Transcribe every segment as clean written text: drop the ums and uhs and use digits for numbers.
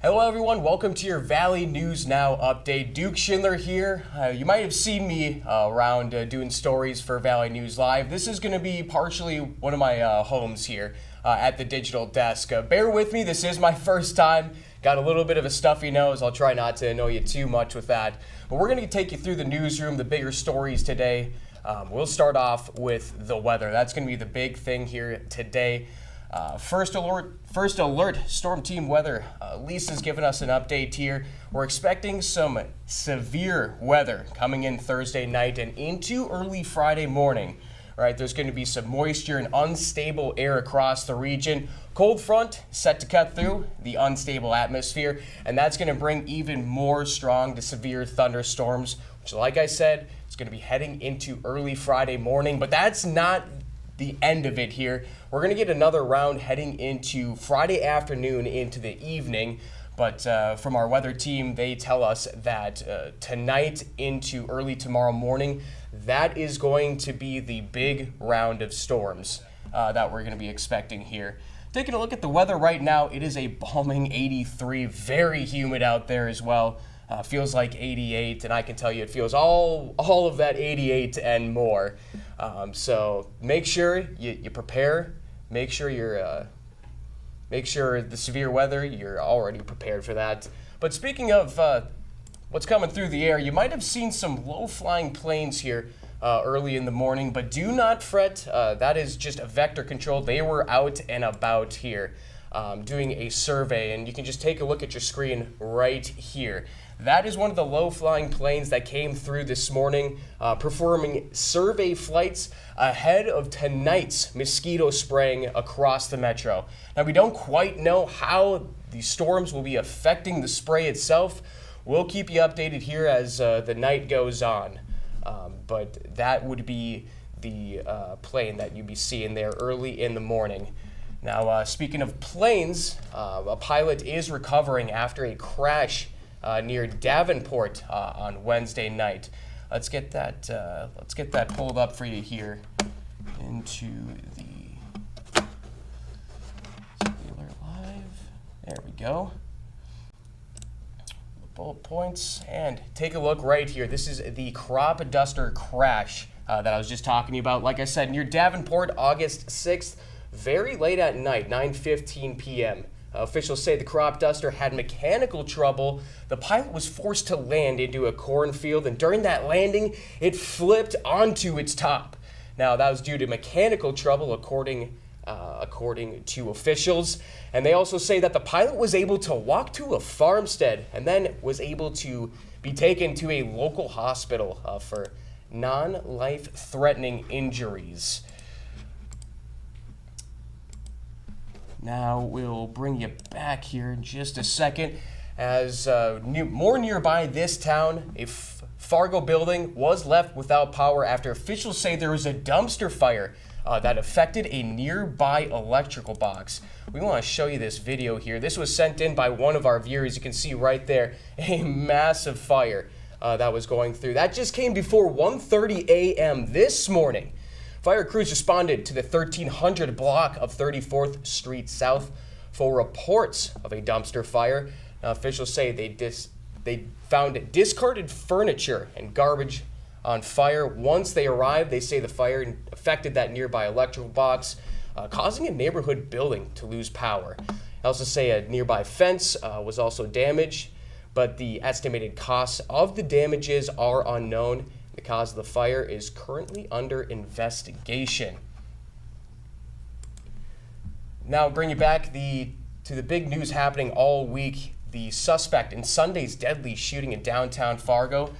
Hello everyone, welcome to your Valley News Now update. Duke Schindler here. You might have seen me around doing stories for Valley News Live. This is going to be partially one of my homes here at the digital desk. Bear with me, this is my first time. Got a little bit of a stuffy nose. I'll try not to annoy you too much with that. But we're going to take you through the newsroom, the bigger stories today. We'll start off with the weather. That's going to be the big thing here today. First alert, storm team weather. Lisa's giving us an update here. We're expecting some severe weather coming in Thursday night and into early Friday morning. All right, there's going to be some moisture and unstable air across the region. Cold front set to cut through the unstable atmosphere, and that's going to bring even more strong to severe thunderstorms, which, like I said, is going to be heading into early Friday morning. But that's not the end of it here. We're going to get another round heading into Friday afternoon into the evening. But from our weather team, they tell us that tonight into early tomorrow morning, that is going to be the big round of storms that we're going to be expecting here. Taking a look at the weather right now, it is a balming 83, very humid out there as well. Feels like 88, and I can tell you it feels all of that 88 and more. So make sure you prepare. Make sure the severe weather, you're already prepared for that. But speaking of what's coming through the air, you might have seen some low-flying planes here early in the morning, but do not fret. That is just a vector control. They were out and about here doing a survey, and you can just take a look at your screen right here. That is one of the low-flying planes that came through this morning, performing survey flights ahead of tonight's mosquito spraying across the metro. Now, we don't quite know how the storms will be affecting the spray itself. We'll keep you updated here as the night goes on. But that would be the plane that you'd be seeing there early in the morning. Now, speaking of planes, a pilot is recovering after a crash near Davenport on Wednesday night. Let's get that pulled up for you here into the Alert Live. There we go. Bullet points, and take a look right here. This is the crop duster crash that I was just talking about. Like I said, near Davenport, August 6th, very late at night, 9:15 p.m. Officials say the crop duster had mechanical trouble. The pilot was forced to land into a cornfield, and during that landing, it flipped onto its top. Now, that was due to mechanical trouble, according to officials. And they also say that the pilot was able to walk to a farmstead and then was able to be taken to a local hospital for non-life-threatening injuries. Now we'll bring you back here in just a second. As more nearby this town, a Fargo building was left without power after officials say there was a dumpster fire that affected a nearby electrical box. We want to show you this video here. This was sent in by one of our viewers. You can see right there a massive fire that was going through. That just came before 1:30 a.m. this morning. Fire crews responded to the 1300 block of 34th Street South for reports of a dumpster fire. Now, officials say they found discarded furniture and garbage on fire. Once they arrived, they say the fire affected that nearby electrical box, causing a neighborhood building to lose power. They also say a nearby fence was also damaged, but the estimated costs of the damages are unknown. The cause of the fire is currently under investigation. Now, bring you back to the big news happening all week. The suspect in Sunday's deadly shooting in downtown Fargo.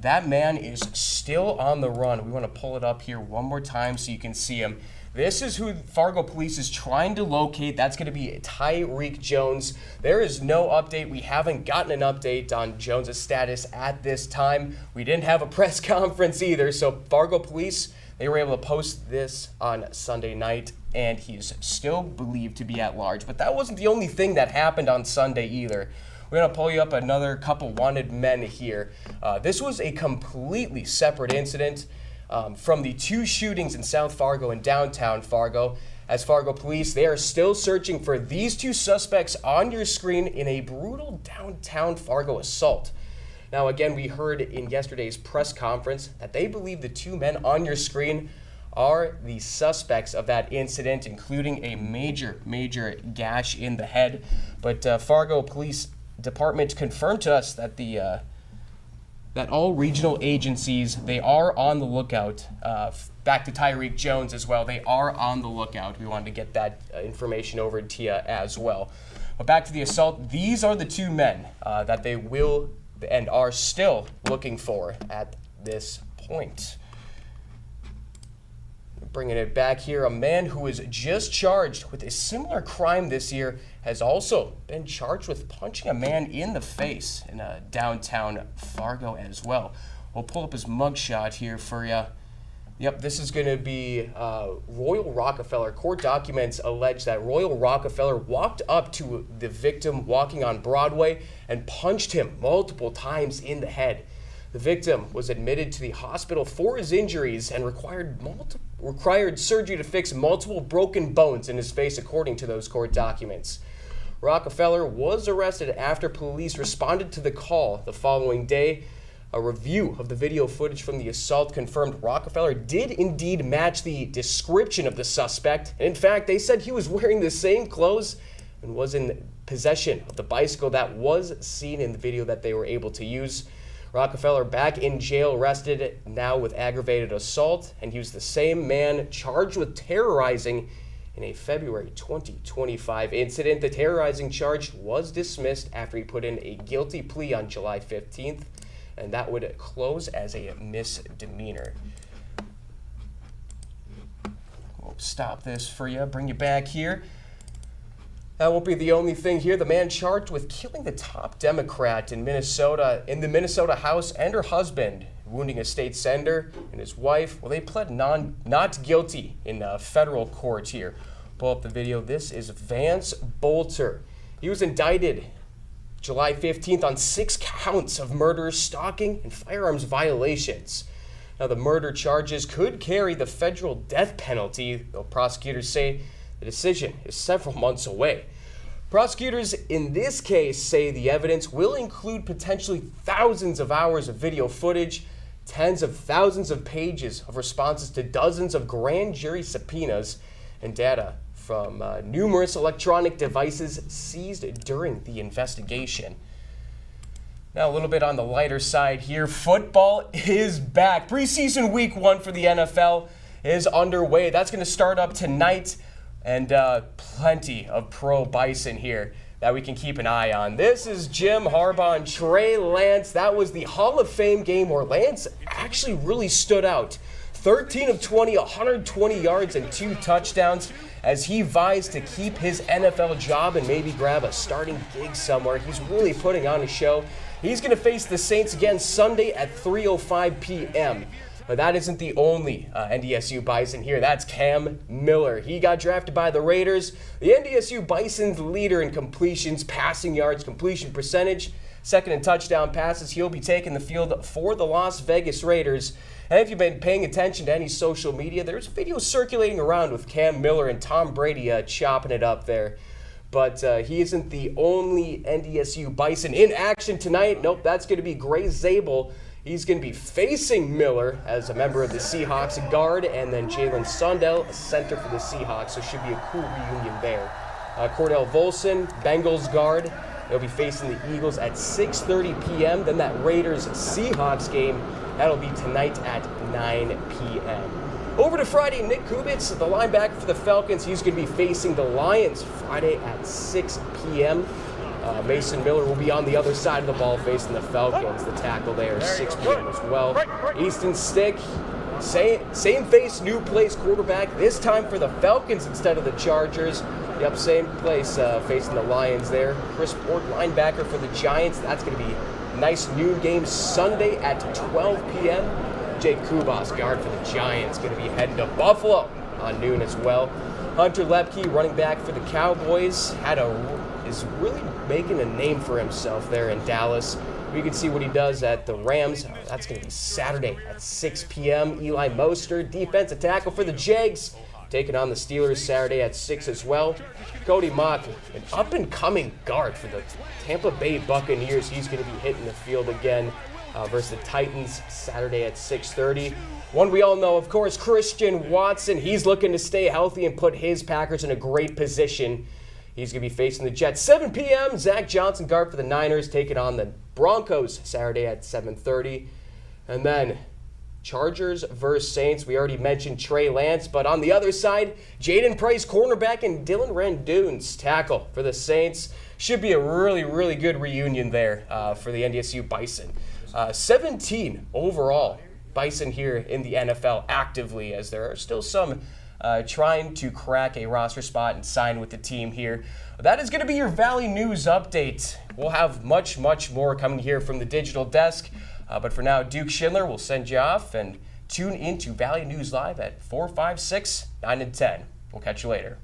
That man is still on the run. We want to pull it up here one more time so you can see him. This is who Fargo police is trying to locate. That's going to be Tyreek Jones. There is no update. We haven't gotten an update on Jones' status at this time. We didn't have a press conference either. So Fargo police, they were able to post this on Sunday night, and he is still believed to be at large. But that wasn't the only thing that happened on Sunday either. We're going to pull you up another couple wanted men here. This was a completely separate incident from the two shootings in South Fargo and downtown Fargo. As Fargo police, they are still searching for these two suspects on your screen in a brutal downtown Fargo assault. Now, again, we heard in yesterday's press conference that they believe the two men on your screen are the suspects of that incident, including a major gash in the head. But Fargo Police Department confirmed to us that that all regional agencies, they are on the lookout. Back to Tyreek Jones as well. They are on the lookout. We wanted to get that information over to you as well. But back to the assault. These are the two men that they will and are still looking for at this point. Bringing it back here, a man who was just charged with a similar crime this year has also been charged with punching a man in the face in downtown Fargo as well. We'll pull up his mugshot here for you. Yep, this is going to be Royal Rockefeller. Court documents allege that Royal Rockefeller walked up to the victim walking on Broadway and punched him multiple times in the head. The victim was admitted to the hospital for his injuries and required surgery to fix multiple broken bones in his face, according to those court documents. Rockefeller was arrested after police responded to the call the following day. A review of the video footage from the assault confirmed Rockefeller did indeed match the description of the suspect. And in fact, they said he was wearing the same clothes and was in possession of the bicycle that was seen in the video that they were able to use. Rockefeller back in jail, arrested now with aggravated assault, and he was the same man charged with terrorizing in a February 2025 incident. The terrorizing charge was dismissed after he put in a guilty plea on July 15th, and that would close as a misdemeanor. We'll stop this for you, bring you back here. That won't be the only thing here. The man charged with killing the top Democrat in the Minnesota House and her husband, wounding a state senator and his wife. Well, they pled not guilty in federal court here. Pull up the video. This is Vance Bolter. He was indicted July 15th on 6 counts of murder, stalking, and firearms violations. Now, the murder charges could carry the federal death penalty, though prosecutors say the decision is several months away. Prosecutors in this case say the evidence will include potentially thousands of hours of video footage, tens of thousands of pages of responses to dozens of grand jury subpoenas, and data from numerous electronic devices seized during the investigation. Now, a little bit on the lighter side here. Football is back. Preseason week 1 for the NFL is underway. That's going to start up tonight. And plenty of pro Bison here that we can keep an eye on. This is Jim Harbaugh and Trey Lance. That was the Hall of Fame game where Lance actually really stood out. 13 of 20, 120 yards and 2 touchdowns as he vies to keep his NFL job and maybe grab a starting gig somewhere. He's really putting on a show. He's going to face the Saints again Sunday at 3:05 p.m. But that isn't the only NDSU Bison here. That's Cam Miller. He got drafted by the Raiders. The NDSU Bison's leader in completions, passing yards, completion percentage, second in touchdown passes. He'll be taking the field for the Las Vegas Raiders. And if you've been paying attention to any social media, there's videos circulating around with Cam Miller and Tom Brady chopping it up there. But he isn't the only NDSU Bison in action tonight. Nope, that's going to be Gray Zabel. He's going to be facing Miller as a member of the Seahawks, a guard, and then Jalen Sundell, a center for the Seahawks. So it should be a cool reunion there. Cordell Volson, Bengals guard. They'll be facing the Eagles at 6:30 p.m. Then that Raiders-Seahawks game, that'll be tonight at 9 p.m. Over to Friday, Nick Kubitz, the linebacker for the Falcons. He's going to be facing the Lions Friday at 6 p.m. Mason Miller will be on the other side of the ball facing the Falcons. The tackle there, 6 p.m. as well. Easton Stick, same face, new place quarterback, this time for the Falcons instead of the Chargers. Yep, same place facing the Lions there. Chris Port, linebacker for the Giants. That's going to be a nice noon game Sunday at 12 p.m. Jake Kubas, guard for the Giants, going to be heading to Buffalo on noon as well. Hunter Lepke, running back for the Cowboys, is really making a name for himself there in Dallas. We can see what he does at the Rams. That's going to be Saturday at 6 p.m. Eli Mostert, defensive tackle for the Jags, taking on the Steelers Saturday at 6 as well. Cody Mock, an up-and-coming guard for the Tampa Bay Buccaneers. He's going to be hitting the field again versus the Titans Saturday at 6:30. One we all know, of course, Christian Watson. He's looking to stay healthy and put his Packers in a great position. He's going to be facing the Jets. 7 p.m., Zach Johnson, guard for the Niners, taking on the Broncos Saturday at 7:30. And then Chargers versus Saints. We already mentioned Trey Lance, but on the other side, Jaden Price, cornerback, and Dylan Randune's tackle for the Saints. Should be a really, really good reunion there for the NDSU Bison. 17 overall Bison here in the NFL actively, as there are still some trying to crack a roster spot and sign with the team here. That is going to be your Valley News update. We'll have much, much more coming here from the digital desk. But for now, Duke Schindler will send you off, and tune into Valley News Live at 4, 5, 6, 9, and 10. We'll catch you later.